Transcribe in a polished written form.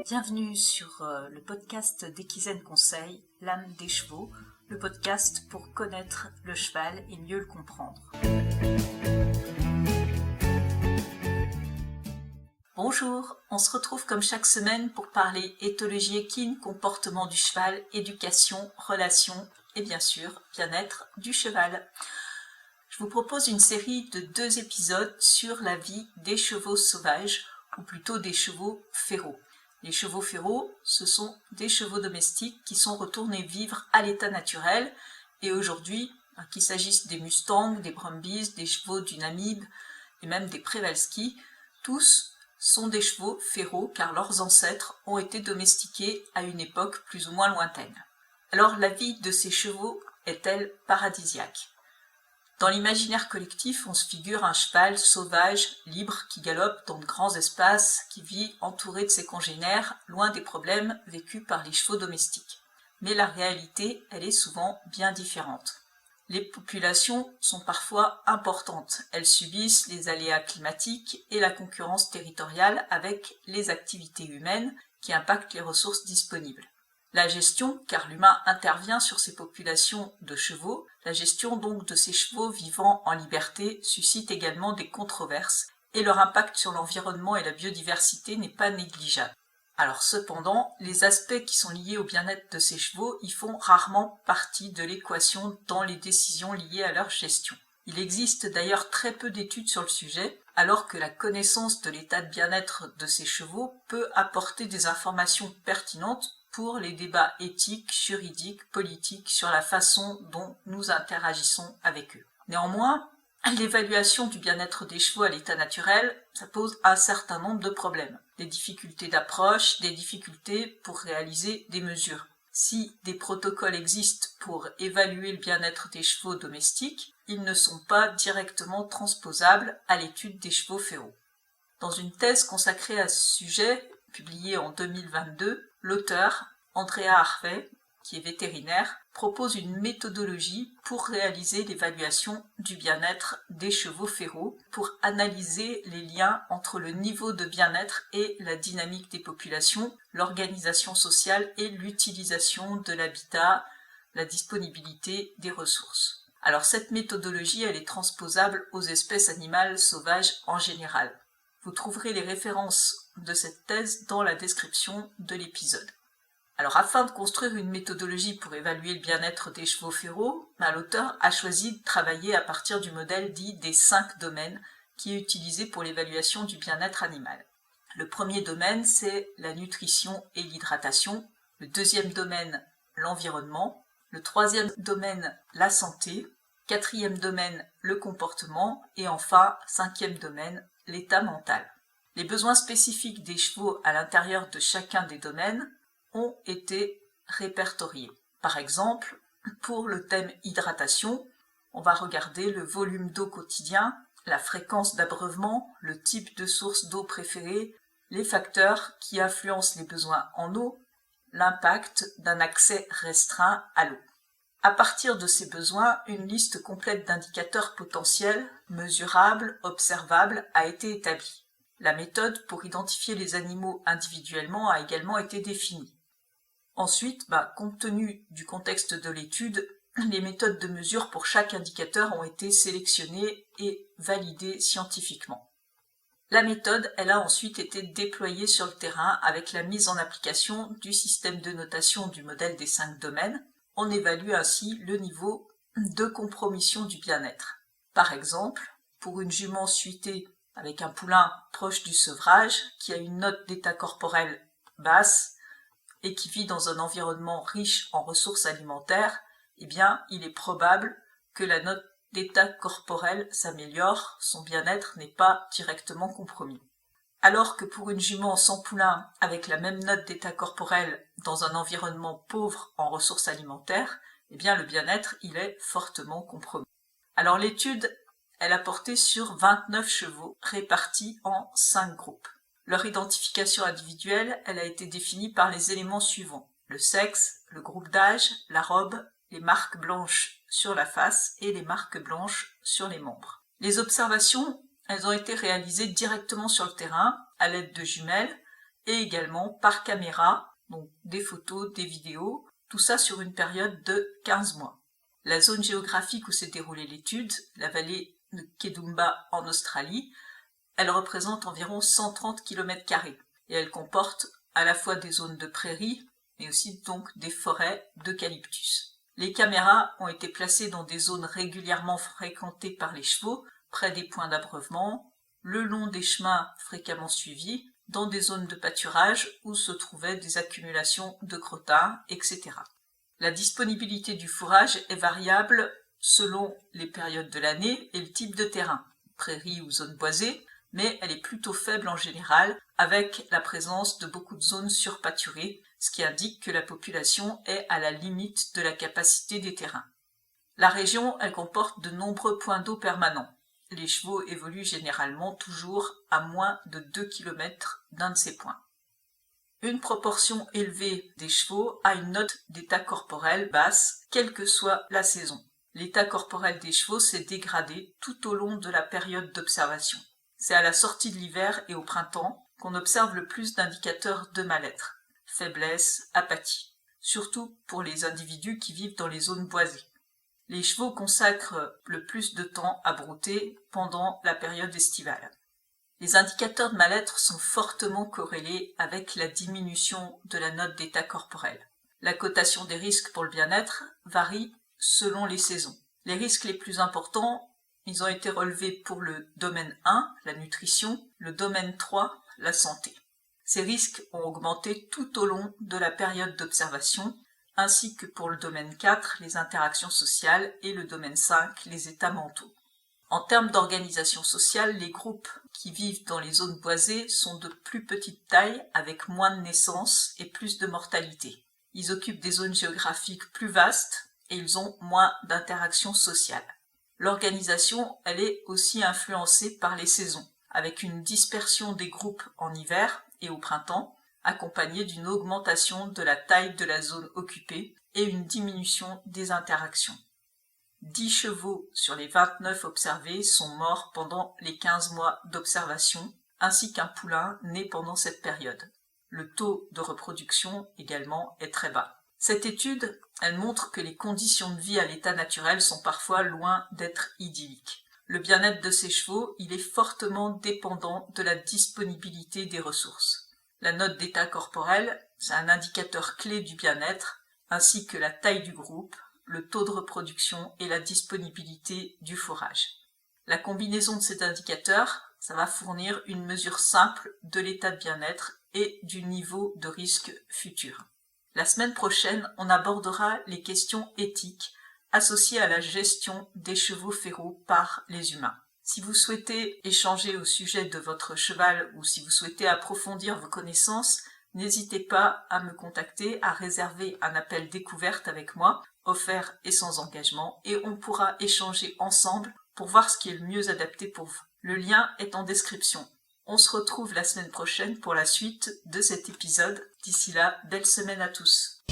Bienvenue sur le podcast d'Equizen Conseil, l'âme des chevaux, le podcast pour connaître le cheval et mieux le comprendre. Bonjour, on se retrouve comme chaque semaine pour parler éthologie équine, comportement du cheval, éducation, relations et bien sûr bien-être du cheval. Je vous propose une série de 2 épisodes sur la vie des chevaux sauvages, ou plutôt des chevaux féraux. Les chevaux féraux, ce sont des chevaux domestiques qui sont retournés vivre à l'état naturel et aujourd'hui, qu'il s'agisse des Mustangs, des Brumbies, des chevaux du Namib et même des Przewalski, tous sont des chevaux féraux car leurs ancêtres ont été domestiqués à une époque plus ou moins lointaine. Alors la vie de ces chevaux est-elle paradisiaque ? Dans l'imaginaire collectif, on se figure un cheval sauvage, libre, qui galope dans de grands espaces, qui vit entouré de ses congénères, loin des problèmes vécus par les chevaux domestiques. Mais la réalité, elle est souvent bien différente. Les populations sont parfois importantes. Elles subissent les aléas climatiques et la concurrence territoriale avec les activités humaines qui impactent les ressources disponibles. La gestion, car l'humain intervient sur ces populations de chevaux, la gestion donc de ces chevaux vivant en liberté suscite également des controverses et leur impact sur l'environnement et la biodiversité n'est pas négligeable. Alors cependant, les aspects qui sont liés au bien-être de ces chevaux y font rarement partie de l'équation dans les décisions liées à leur gestion. Il existe d'ailleurs très peu d'études sur le sujet, alors que la connaissance de l'état de bien-être de ces chevaux peut apporter des informations pertinentes pour les débats éthiques, juridiques, politiques sur la façon dont nous interagissons avec eux. Néanmoins, l'évaluation du bien-être des chevaux à l'état naturel, ça pose un certain nombre de problèmes. Des difficultés d'approche, des difficultés pour réaliser des mesures. Si des protocoles existent pour évaluer le bien-être des chevaux domestiques, ils ne sont pas directement transposables à l'étude des chevaux féraux. Dans une thèse consacrée à ce sujet, publiée en 2022, l'auteur, Andrea Harvey, qui est vétérinaire, propose une méthodologie pour réaliser l'évaluation du bien-être des chevaux féraux, pour analyser les liens entre le niveau de bien-être et la dynamique des populations, l'organisation sociale et l'utilisation de l'habitat, la disponibilité des ressources. Alors cette méthodologie, elle est transposable aux espèces animales sauvages en général. Vous trouverez les références de cette thèse dans la description de l'épisode. Alors afin de construire une méthodologie pour évaluer le bien-être des chevaux féraux, l'auteur a choisi de travailler à partir du modèle dit des 5 domaines qui est utilisé pour l'évaluation du bien-être animal. Le premier domaine, c'est la nutrition et l'hydratation. Le deuxième domaine, l'environnement. Le troisième domaine, la santé. Quatrième domaine, le comportement. Et enfin, cinquième domaine, l'état mental. Les besoins spécifiques des chevaux à l'intérieur de chacun des domaines ont été répertoriés. Par exemple, pour le thème hydratation, on va regarder le volume d'eau quotidien, la fréquence d'abreuvement, le type de source d'eau préférée, les facteurs qui influencent les besoins en eau, l'impact d'un accès restreint à l'eau. À partir de ces besoins, une liste complète d'indicateurs potentiels, mesurables, observables a été établie. La méthode pour identifier les animaux individuellement a également été définie. Ensuite, compte tenu du contexte de l'étude, les méthodes de mesure pour chaque indicateur ont été sélectionnées et validées scientifiquement. La méthode, elle a ensuite été déployée sur le terrain avec la mise en application du système de notation du modèle des 5 domaines. On évalue ainsi le niveau de compromission du bien-être. Par exemple, pour une jument suitée avec un poulain proche du sevrage, qui a une note d'état corporel basse et qui vit dans un environnement riche en ressources alimentaires, il est probable que la note d'état corporel s'améliore, son bien-être n'est pas directement compromis. Alors que pour une jument sans poulain avec la même note d'état corporel dans un environnement pauvre en ressources alimentaires, le bien-être, il est fortement compromis. Alors l'étude, elle a porté sur 29 chevaux répartis en 5 groupes. Leur identification individuelle, elle a été définie par les éléments suivants: le sexe, le groupe d'âge, la robe, les marques blanches sur la face et les marques blanches sur les membres. Les observations, elles ont été réalisées directement sur le terrain à l'aide de jumelles et également par caméra, donc des photos, des vidéos, tout ça sur une période de 15 mois. La zone géographique où s'est déroulée l'étude, la vallée de Kedumba en Australie, elle représente environ 130 km² et elle comporte à la fois des zones de prairies, mais aussi donc des forêts d'eucalyptus. Les caméras ont été placées dans des zones régulièrement fréquentées par les chevaux, près des points d'abreuvement, le long des chemins fréquemment suivis, dans des zones de pâturage où se trouvaient des accumulations de crottin, etc. La disponibilité du fourrage est variable selon les périodes de l'année et le type de terrain, prairie ou zone boisée, mais elle est plutôt faible en général, avec la présence de beaucoup de zones surpâturées, ce qui indique que la population est à la limite de la capacité des terrains. La région, elle comporte de nombreux points d'eau permanents. Les chevaux évoluent généralement toujours à moins de 2 km d'un de ces points. Une proportion élevée des chevaux a une note d'état corporel basse, quelle que soit la saison. L'état corporel des chevaux s'est dégradé tout au long de la période d'observation. C'est à la sortie de l'hiver et au printemps qu'on observe le plus d'indicateurs de mal-être, faiblesse, apathie, surtout pour les individus qui vivent dans les zones boisées. Les chevaux consacrent le plus de temps à brouter pendant la période estivale. Les indicateurs de mal-être sont fortement corrélés avec la diminution de la note d'état corporel. La cotation des risques pour le bien-être varie selon les saisons. Les risques les plus importants, ils ont été relevés pour le domaine 1, la nutrition, le domaine 3, la santé. Ces risques ont augmenté tout au long de la période d'observation, ainsi que pour le domaine 4, les interactions sociales, et le domaine 5, les états mentaux. En termes d'organisation sociale, les groupes qui vivent dans les zones boisées sont de plus petite taille, avec moins de naissances et plus de mortalité. Ils occupent des zones géographiques plus vastes et ils ont moins d'interactions sociales. L'organisation, elle est aussi influencée par les saisons, avec une dispersion des groupes en hiver et au printemps, accompagnée d'une augmentation de la taille de la zone occupée et une diminution des interactions. 10 chevaux sur les 29 observés sont morts pendant les 15 mois d'observation, ainsi qu'un poulain né pendant cette période. Le taux de reproduction également est très bas. Cette étude, elle montre que les conditions de vie à l'état naturel sont parfois loin d'être idylliques. Le bien-être de ces chevaux, il est fortement dépendant de la disponibilité des ressources. La note d'état corporel, c'est un indicateur clé du bien-être, ainsi que la taille du groupe, le taux de reproduction et la disponibilité du fourrage. La combinaison de ces indicateurs, ça va fournir une mesure simple de l'état de bien-être et du niveau de risque futur. La semaine prochaine, on abordera les questions éthiques associées à la gestion des chevaux féraux par les humains. Si vous souhaitez échanger au sujet de votre cheval ou si vous souhaitez approfondir vos connaissances, n'hésitez pas à me contacter, à réserver un appel découverte avec moi, offert et sans engagement, et on pourra échanger ensemble pour voir ce qui est le mieux adapté pour vous. Le lien est en description. On se retrouve la semaine prochaine pour la suite de cet épisode. D'ici là, belle semaine à tous.